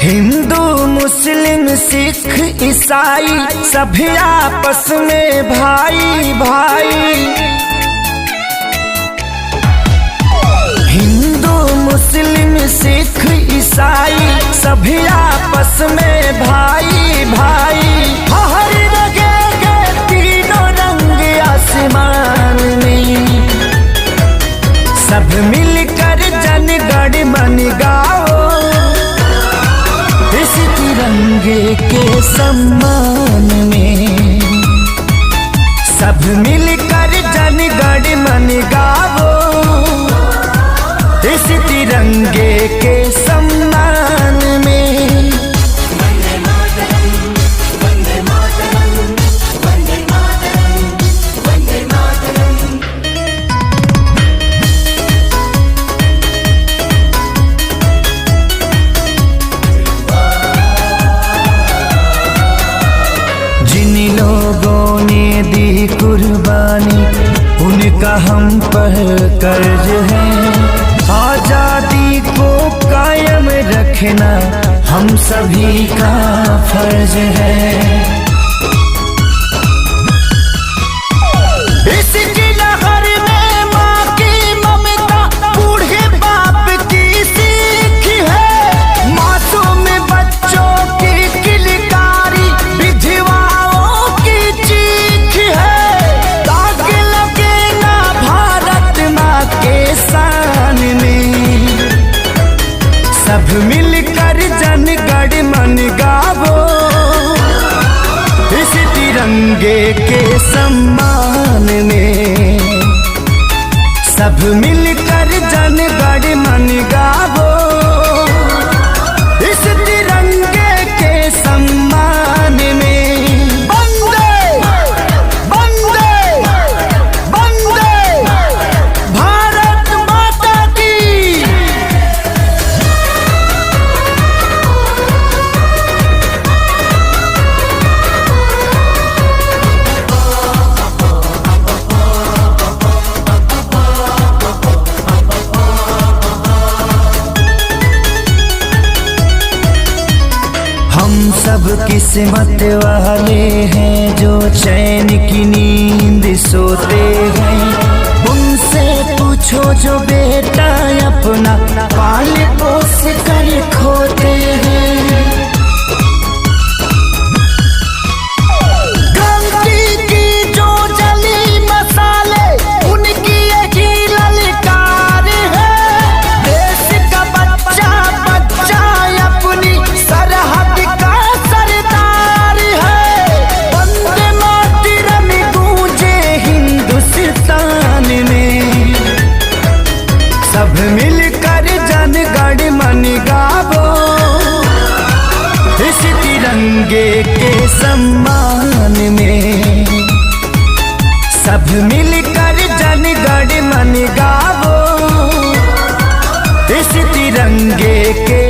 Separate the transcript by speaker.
Speaker 1: हिंदू मुस्लिम सिख ईसाई सभी आपस में भाई भाई। हिंदू मुस्लिम सिख ईसाई सभी आपस में भाई भाई। हर जगह तीनों रंग आसमान में सब मिलकर जन गण मन गाओ इस तिरंगे के सम्मान में। सब मिलकर जन गण मन गाओ इस तिरंगे के सम्मान में।
Speaker 2: वंदे मातरम, वंदे मातरम, वंदे मातरम, वंदे मातरम।
Speaker 1: जिन लोगों ने दी कुर्बानी उनका हम पर कर्ज है। आजादी को कायम रखना हम सभी का फर्ज है। इसकी लहर में माँ की ममता बूढ़े बाप की सीख है। मासूम बच्चों की किलकारी विधवाओं की चीख है। दाग लगे ना भारत माँ के शान में। सब मिलकर जन गण मन गावो इस तिरंगे के सम्मान में। सब मिलकर जन गण मन गावो इस तिरंगे के सम्मान में। वंदे वंदे वंदे भारत माता की। हम सब किस्मत वाले हैं जो चैन की नींद सोते हैं। उनसे पूछो जो बेटा अपना पाल पोस कर खोते हैं। क्रांति की जो जली मसाले उनकी यही ललकार है। देश का बच्चा बच्चा अपनी सरहद का सरदार है। वंदे मातरम गूंजे हिंदुस्तान में। सब मिलकर जन गण मन गावो इस तिरंगे के सम्मान में। सब मिलकर जन गण मन गावो इस तिरंगे के